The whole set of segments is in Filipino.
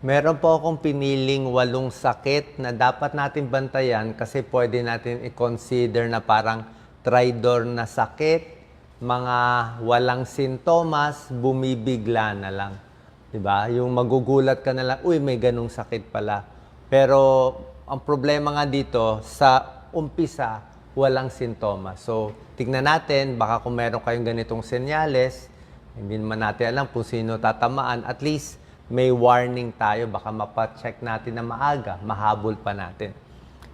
Meron po akong piniling 8 sakit na dapat natin bantayan kasi pwede natin i-consider na parang tridor na sakit, mga walang sintomas, bumibigla na lang. 'Di ba? Yung magugulat ka na lang, uy, may ganung sakit pala. Pero ang problema nga dito, sa umpisa, walang sintomas. So, tignan natin, baka kung meron kayong ganitong senyales, hindi naman natin alam kung sino tatamaan, at least may warning tayo, baka mapacheck natin na maaga, mahabol pa natin.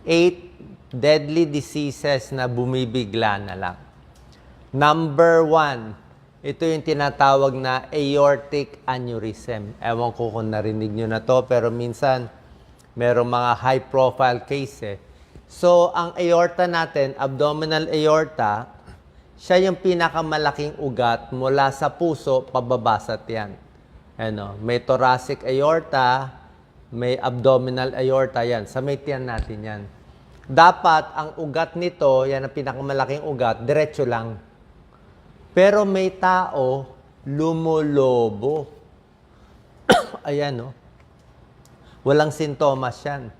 8 deadly diseases na bumibigla na lang. Number 1, ito yung tinatawag na aortic aneurysm. Ewan ko kung narinig nyo na to, pero minsan merong mga high-profile case. So, ang aorta natin, abdominal aorta, siya yung pinakamalaking ugat mula sa puso, pababa sa tiyan. Ano, may thoracic aorta, may abdominal aorta, yan. Sa may tiyan natin yan. Dapat, ang ugat nito, yan ang pinakamalaking ugat, diretso lang. Pero may tao, lumulobo. Ayan, no? Walang sintomas yan.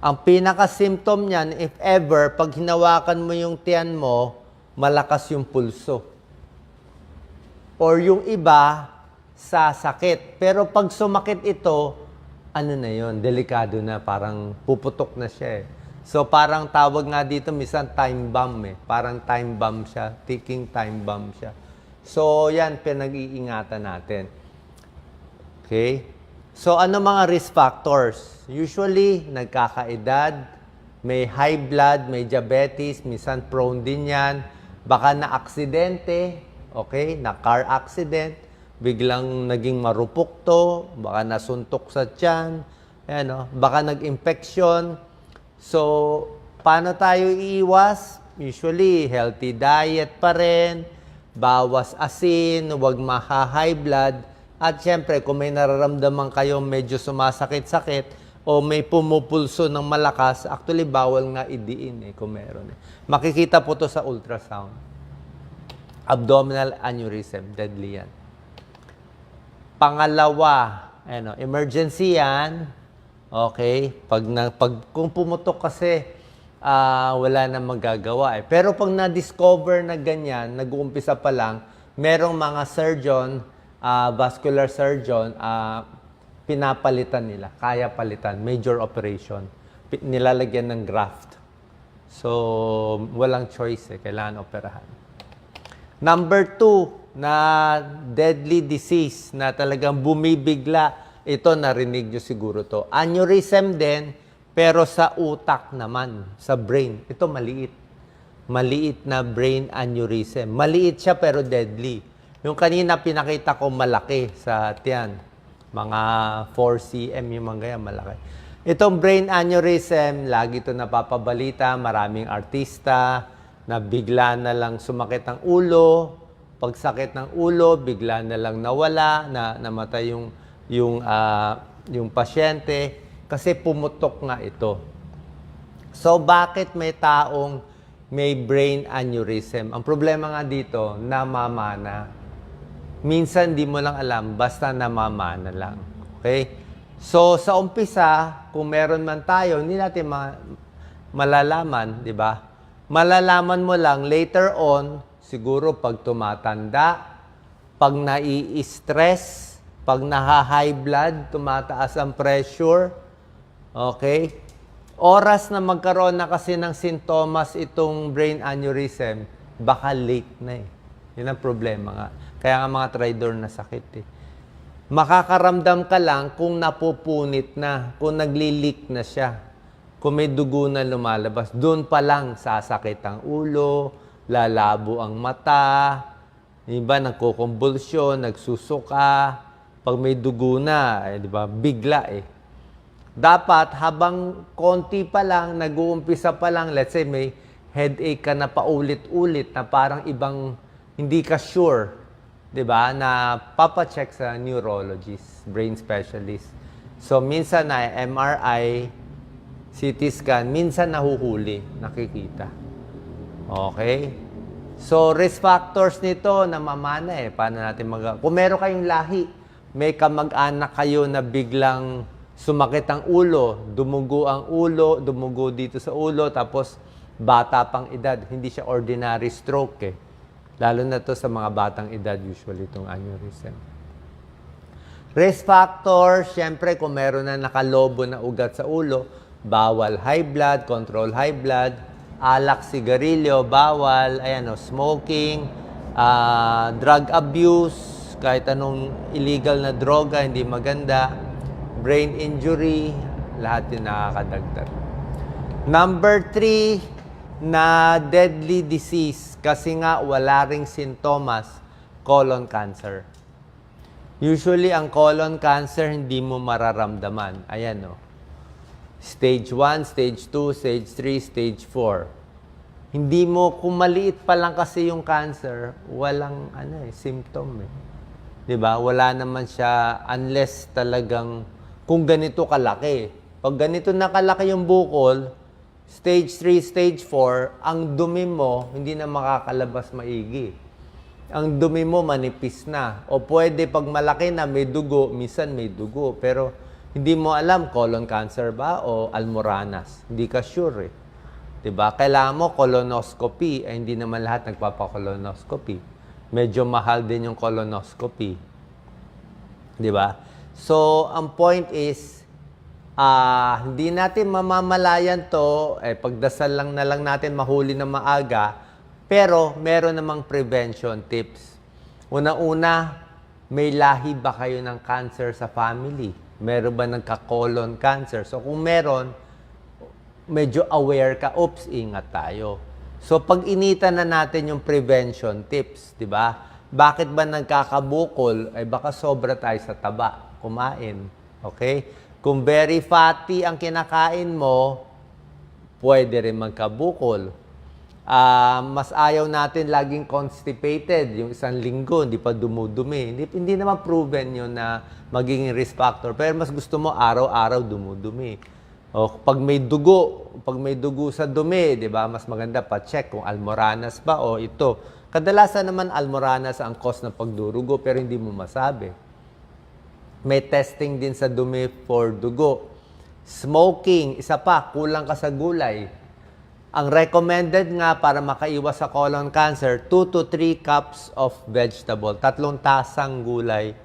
Ang pinaka-symptom niyan, if ever, pag hinawakan mo yung tiyan mo, malakas yung pulso. Or yung iba, sasakit. Pero pag sumakit ito, ano na yon, delikado na, parang puputok na siya eh. So parang tawag nga dito, minsan time bomb eh. Parang time bomb siya, ticking time bomb siya. So yan, pinag-iingatan natin. Okay? So ano mga risk factors? Usually, nagkakaedad, may high blood, may diabetes, minsan prone din yan. Baka na-aksidente, okay, na car accident, biglang naging marupok to, baka nasuntok sa tiyan, ano, baka nag-infection. So, paano tayo iiwas? Usually, healthy diet pa rin, bawas asin, huwag maha-high blood, at syempre, kung may nararamdaman kayo medyo sumasakit-sakit, o may pumupulso ng malakas, actually, bawal nga idiin kung meron. Makikita po to sa ultrasound. Abdominal aneurysm, deadly yan. Pangalawa, ano, emergency yan. Okay? Kung pumutok kasi, wala na magagawa. Pero pag na-discover na ganyan, nag-uumpisa pa lang, merong mga surgeon, vascular surgeon, pinapalitan nila. Kaya palitan. Major operation. Nilalagyan ng graft. So, walang choice kailangan operahan. Number 2, na deadly disease na talagang bumibigla. Ito, narinig nyo siguro to. Aneurysm din, pero sa utak naman, sa brain. Ito maliit. Maliit na brain aneurysm. Maliit siya pero deadly. Yung kanina pinakita ko malaki sa tiyan. Mga 4 cm yung mga ganyan, malaki. Itong brain aneurysm, lagi ito napapabalita. Maraming artista na bigla na lang sumakit ang ulo. Pagsakit ng ulo, bigla na lang nawala, namatay yung pasyente kasi pumutok nga ito. So, bakit may taong may brain aneurysm? Ang problema nga dito, namamana. Minsan, di mo lang alam, basta namamana lang. Okay? So, sa umpisa, kung meron man tayo, hindi natin malalaman, di ba? Malalaman mo lang later on, siguro pag tumatanda, pag nai-stress, pag naha-high blood, tumataas ang pressure, okay? Oras na magkaroon na kasi ng sintomas itong brain aneurysm, baka late na eh. Yun ang problema nga. Kaya nga mga tridor na sakit eh. Makakaramdam ka lang kung napupunit na, kung nagli-leak na siya, kung may dugo na lumalabas, doon pa lang sasakit ang ulo, lalabo ang mata, iba nagkukumbulsyon, nagsusuka, pag may dugo na, di ba, bigla eh. Dapat habang konti pa lang, nag-uumpisa pa lang, let's say may headache ka na paulit-ulit na parang ibang hindi ka sure, di ba, na papacheck sa neurologist, brain specialist. So minsan na MRI, CT scan, minsan nahuhuli, nakikita. Okay? So, risk factors nito, namamana eh. Paano natin kung meron kayong lahi, may kamag-anak kayo na biglang sumakit ang ulo, dumugo dito sa ulo, tapos bata pang edad, hindi siya ordinary stroke eh. Lalo na to sa mga batang edad, usually itong aneurysm. Risk factor, syempre kung meron na nakalobo na ugat sa ulo, bawal high blood, control high blood, alak, sigarilyo, bawal, ayan o, smoking, drug abuse, kahit anong illegal na droga, hindi maganda, brain injury, lahat yun nakakadagdag. Number 3, na deadly disease, kasi nga wala ring sintomas, colon cancer. Usually, ang colon cancer, hindi mo mararamdaman. Ayan o. Stage 1, Stage 2, Stage 3, Stage 4. Hindi mo, kung maliit pa lang kasi yung cancer, walang symptom eh. 'Di ba? Wala naman siya unless talagang kung ganito kalaki. Pag ganito na kalaki yung bukol, Stage 3, Stage 4, ang dumi mo hindi na makakalabas maigi. Ang dumi mo manipis na. O pwede pag malaki na may dugo, minsan may dugo, pero hindi mo alam colon cancer ba o almoranas. Hindi ka sure eh. 'Di ba? Kailangan mo colonoscopy, hindi naman lahat nagpapa-colonoscopy. Medyo mahal din yung colonoscopy. Di ba? So, ang point is, hindi natin mamamalayan to, pagdasal lang na lang natin mahuli na maaga, pero meron namang prevention tips. Una-una, may lahi ba kayo ng cancer sa family? Meron ba nagka-colon cancer? So, kung meron, medyo aware ka, oops, ingat tayo. So, pag inita na natin yung prevention tips, di ba? Bakit ba nagkakabukol? Ay baka sobra tayo sa taba, kumain. Okay? Kung very fatty ang kinakain mo, pwede rin magkabukol. Mas ayaw natin laging constipated. Yung isang linggo, hindi pa dumudumi. Hindi naman proven yun na magiging risk factor. Pero mas gusto mo araw-araw dumudumi. O pag may dugo sa dumi, 'di ba? Mas maganda pa check kung almoranas ba o ito. Kadalasan naman almoranas ang cause ng pagdurugo pero hindi mo masabi. May testing din sa dumi for dugo. Smoking, isa pa, kulang ka sa gulay. Ang recommended nga para makaiwas sa colon cancer, 2 to 3 cups of vegetable, 3 tasang gulay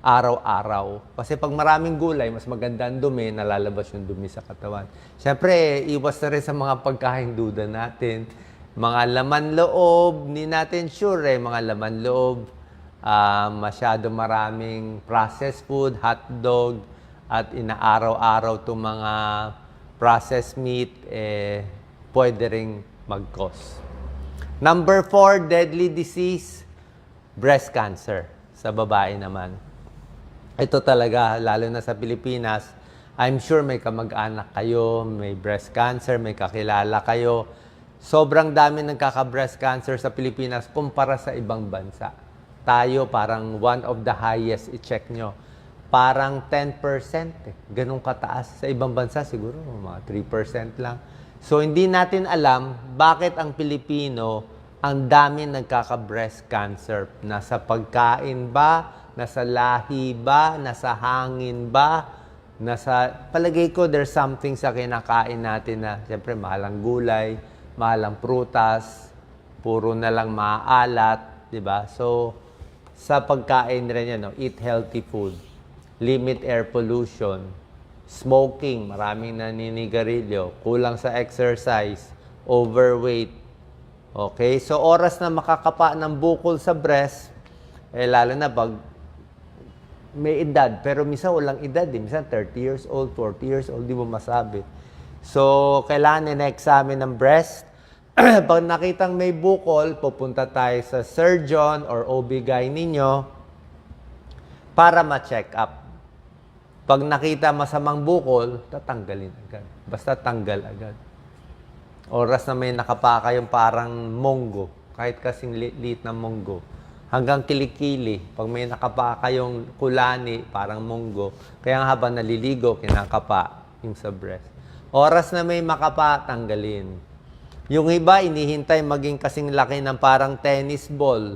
araw-araw. Kasi pag maraming gulay, mas maganda ang dumi, nalalabas yung dumi sa katawan. Siyempre, iwas na rin sa mga pagkain duda natin. Mga laman loob, hindi natin sure mga laman loob. Masyado maraming processed food, hotdog, at inaaraw-araw itong mga processed meat, pwede ring mag-cause. Number 4, deadly disease, breast cancer. Sa babae naman. Ito talaga, lalo na sa Pilipinas, I'm sure may kamag-anak kayo, may breast cancer, may kakilala kayo. Sobrang dami nagkaka-breast cancer sa Pilipinas kumpara sa ibang bansa. Tayo parang one of the highest, i-check nyo. Parang 10% ganun kataas. Sa ibang bansa siguro mga 3% lang. So hindi natin alam bakit ang Pilipino ang dami nagkaka-breast cancer. Nasa pagkain ba? Nasa lahi ba? Nasa hangin ba? Palagay ko, there's something sa kinakain natin na, siyempre, mahalang gulay, mahalang prutas, puro na lang maalat, di ba? So, sa pagkain rin yan, eat healthy food, limit air pollution, smoking, maraming naninigarilyo, kulang sa exercise, overweight. Okay? So, oras na makakapa ng bukol sa breast, lalo na pag may edad, pero minsan walang edad, minsan 30 years old, 40 years old, di mo masabi. So, kailangan na-examine ng breast. Pag nakitang may bukol, pupunta tayo sa surgeon or OB-GYN ninyo para ma-check up. Pag nakita masamang bukol, tatanggalin agad. Basta tanggal agad. Oras na may nakapaka yung parang monggo, kahit kasing liit na monggo. Hanggang kilikili. Pag may nakapaka yung kulani, parang munggo. Kaya habang naliligo, kinakapa yung sa breast. Oras na may makapa, tanggalin. Yung iba, inihintay maging kasing laki ng parang tennis ball.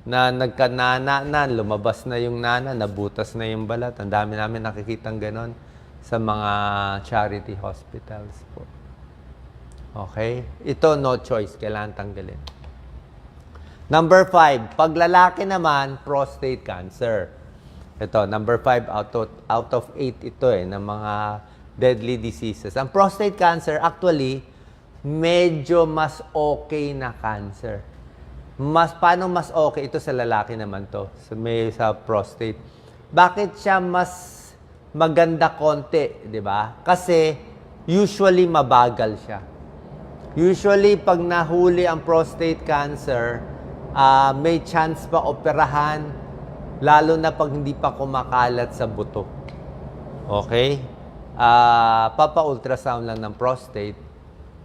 na nagkanana na, lumabas na yung nana, nabutas na yung balat. Ang dami namin nakikitang ganon sa mga charity hospitals po. Okay? Ito, no choice. Kailangan tanggalin. Number 5, pag lalaki naman, prostate cancer. Ito, number 5 out of 8 ito ng mga deadly diseases. Ang prostate cancer, actually, medyo mas okay na cancer. Paano mas okay? Ito sa lalaki naman to. Sa prostate. Bakit siya mas maganda konti, di ba? Kasi usually mabagal siya. Usually pag nahuli ang prostate cancer, may chance pa operahan, lalo na pag hindi pa kumakalat sa buto. Okay? Papa-ultrasound lang ng prostate.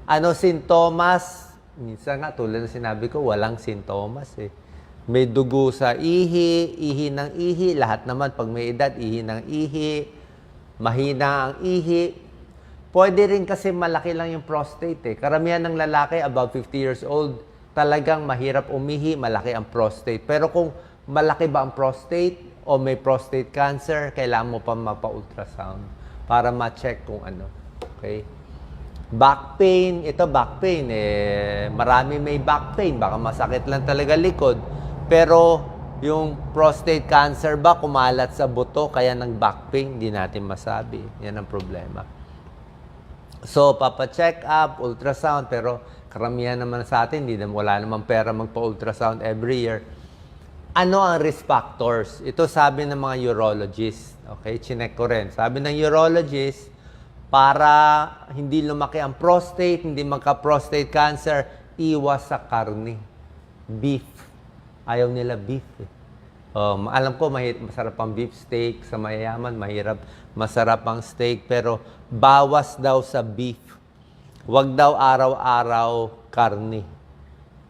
Ano sintomas? Minsan nga, tulad na sinabi ko, walang sintomas eh. May dugo sa ihi ng ihi, lahat naman pag may edad, ihi ng ihi, mahina ang ihi. Pwede rin kasi malaki lang yung prostate eh. Karamihan ng lalaki, above 50 years old, talagang mahirap umihi, malaki ang prostate. Pero kung malaki ba ang prostate o may prostate cancer, kailangan mo pa mapa-ultrasound para ma-check kung ano. Okay? Back pain, ito back pain, marami may back pain, baka masakit lang talaga likod. Pero yung prostate cancer ba kumalat sa buto kaya ng back pain, hindi natin masabi. Yan ang problema. So, papa-check up, ultrasound, pero karamihan naman sa atin, wala namang pera magpa-ultrasound every year. Ano ang risk factors? Ito sabi ng mga urologist. Okay, chinek ko rin. Sabi ng urologist, para hindi lumaki ang prostate, hindi magka-prostate cancer, iwas sa karne. Beef. Ayaw nila beef. Alam ko, masarap ang beef steak. Sa mayayaman, masarap ang steak. Pero bawas daw sa beef. Huwag daw araw-araw karne.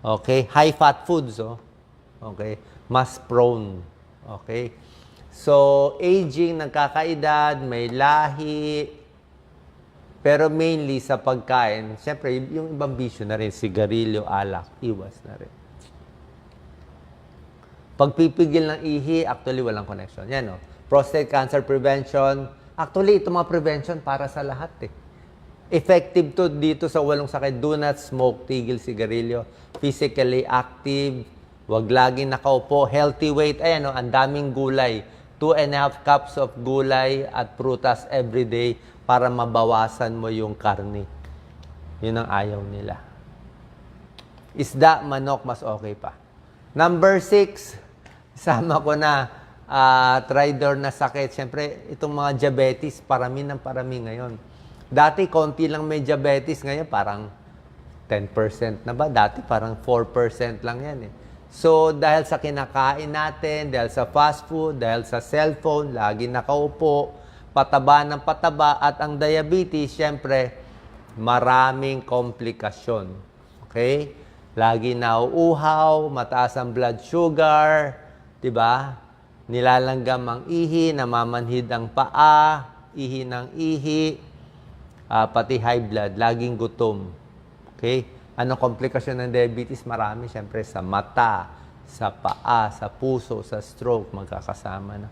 Okay? High-fat foods, Okay? Mas prone. Okay? So, aging, nagkakaedad, may lahi, pero mainly sa pagkain, siyempre, yung ibang bisyo na rin, sigarilyo, alak, iwas na rin. Pagpipigil ng ihi, actually, walang connection. Yan, prostate cancer prevention. Actually, ito mga prevention para sa lahat, Effective to dito sa walong sakit. Do not smoke, tigil sigarilyo. Physically active, wag laging nakaupo. Healthy weight, ayan, ang daming gulay. 2.5 cups of gulay at prutas every day para mabawasan mo yung karne. Yun ang ayaw nila. Isda, manok, mas okay pa. Number 6, sama ko na, tridor na sakit. Siyempre, itong mga diabetes, parami ngayon. Dati, konti lang may diabetes. Ngayon, parang 10% na ba? Dati, parang 4% lang yan So, dahil sa kinakain natin, dahil sa fast food, dahil sa cellphone, lagi nakaupo, pataba ng pataba, at ang diabetes, syempre, maraming komplikasyon. Okay? Lagi nauuhaw, mataas ang blood sugar, diba? Nilalanggam ang ihi, namamanhid ang paa, ihi ng ihi, pati high blood, laging gutom. Okay? Anong komplikasyon ng diabetes? Marami, syempre, sa mata, sa paa, sa puso, sa stroke, magkakasama na.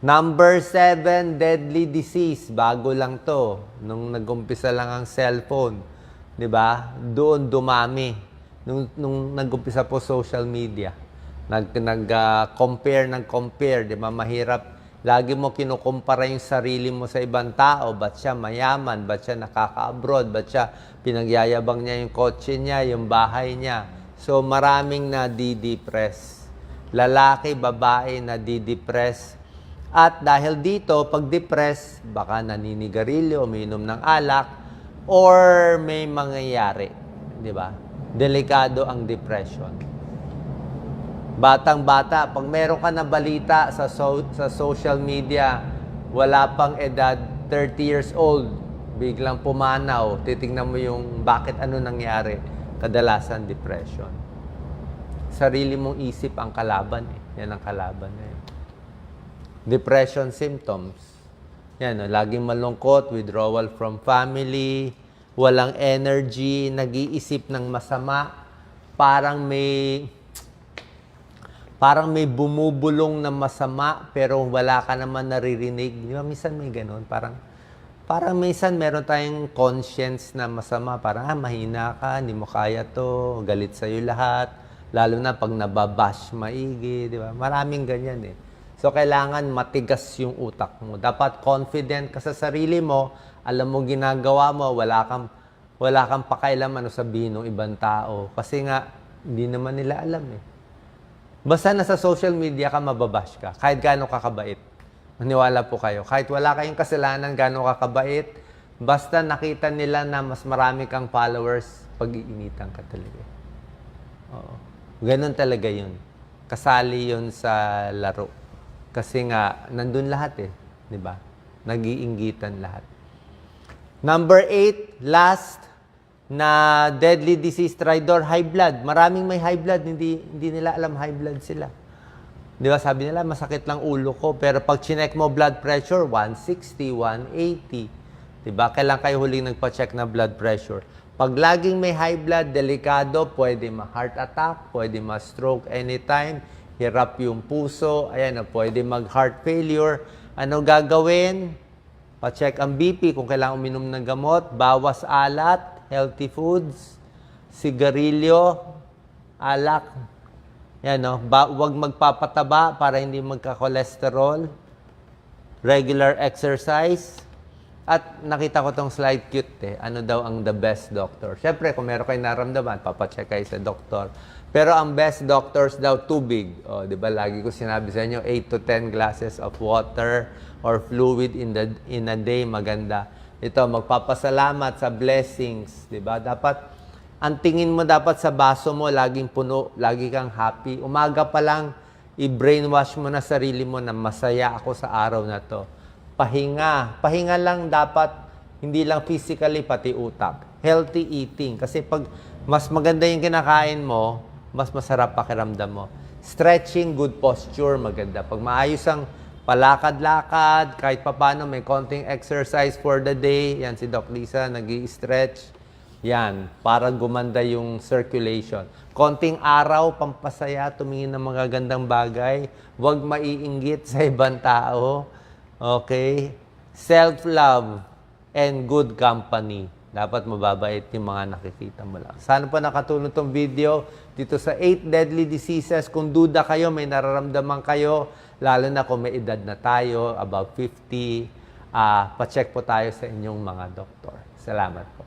Number 7, deadly disease. Bago lang to. Nung nag-umpisa lang ang cellphone. Diba? Doon dumami. Nung nag-umpisa po social media. Nag-compare. Diba? Mahirap. Lagi mo kinukumpara yung sarili mo sa ibang tao. Ba't siya mayaman? Ba't siya nakaka-abroad? Ba't siya pinagyayabang niya yung kotse niya, yung bahay niya? So, maraming nadidepress. Lalaki, babae, nadidepress. At dahil dito, pag depressed, baka naninigarilyo, umiinom ng alak, or may mangyayari. Di ba? Delikado ang depression. Batang-bata, pag meron ka na balita sa social media, wala pang edad, 30 years old, biglang pumanaw, titignan mo yung bakit ano nangyari, kadalasan depression. Sarili mong isip ang kalaban. Yan ang kalaban Depression symptoms. Yan, laging malungkot, withdrawal from family, walang energy, nag-iisip ng masama, parang may parang may bumubulong na masama pero wala ka naman naririnig. Di ba? Minsan may ganun. Parang minsan meron tayong conscience na masama. Parang, mahina ka, hindi mo kaya to, galit sa'yo lahat. Lalo na pag nababash maigi, di ba? Maraming ganyan eh. So, kailangan matigas yung utak mo. Dapat confident ka sa sarili mo, alam mo ginagawa mo, wala kang pakailam ano sabihin ng ibang tao. Kasi nga, hindi naman nila alam eh. Basta nasa social media ka, mababash ka. Kahit gaano kakabait. Maniwala po kayo. Kahit wala kayong kasalanan, gaano kakabait, basta nakita nila na mas marami kang followers, pag-iinitan ka talaga. Oo. Ganon talaga yun. Kasali yun sa laro. Kasi nga, nandun lahat eh. Di ba? Nag-iinggitan lahat. Number 8, last na deadly disease, Stridor, high blood. Maraming may high blood, hindi nila alam high blood sila. Di ba? Sabi nila, masakit lang ulo ko. Pero pag chinek mo blood pressure, 160, 180. Di ba? Kailan kayo huling nagpa-check na blood pressure? Pag laging may high blood, delikado, pwede ma-heart attack, pwede ma-stroke anytime, hirap yung puso, ayan, pwede mag-heart failure. Ano gagawin? Pa-check ang BP kung kailangan uminom ng gamot, bawas alat, healthy foods, sigarilyo, alak. Yan, no? Huwag magpapataba para hindi magka-cholesterol. Regular exercise. At nakita ko tong slide cute eh. Ano daw ang the best doctor? Siyempre, kung meron kayo naramdaman, papacheck kayo sa doktor. Pero ang best doctors daw, tubig. O, di ba, lagi ko sinabi sa inyo, 8 to 10 glasses of water or fluid in a day, maganda. Ito, magpapasalamat sa blessings. Di ba? Dapat, ang tingin mo dapat sa baso mo, laging puno, lagi kang happy. Umaga pa lang, i-brainwash mo na sarili mo na masaya ako sa araw na to. Pahinga. Pahinga lang dapat, hindi lang physically, pati utak. Healthy eating. Kasi pag mas maganda yung kinakain mo, mas masarap pakiramdam mo. Stretching, good posture, maganda. Pag maayos ang palakad-lakad, kahit papano may konting exercise for the day, yan si Doc Lisa, nag-i-stretch. Yan, para gumanda yung circulation. Konting araw, pampasaya, tumingin ng mga gandang bagay. Huwag maiinggit sa ibang tao. Okay? Self-love and good company. Dapat mababait yung mga nakikita mo lang. Sana po nakatulong tong video dito sa 8 deadly diseases. Kung duda kayo, may nararamdaman kayo, lalo na kung may edad na tayo, about 50, pa-check po tayo sa inyong mga doktor. Salamat po.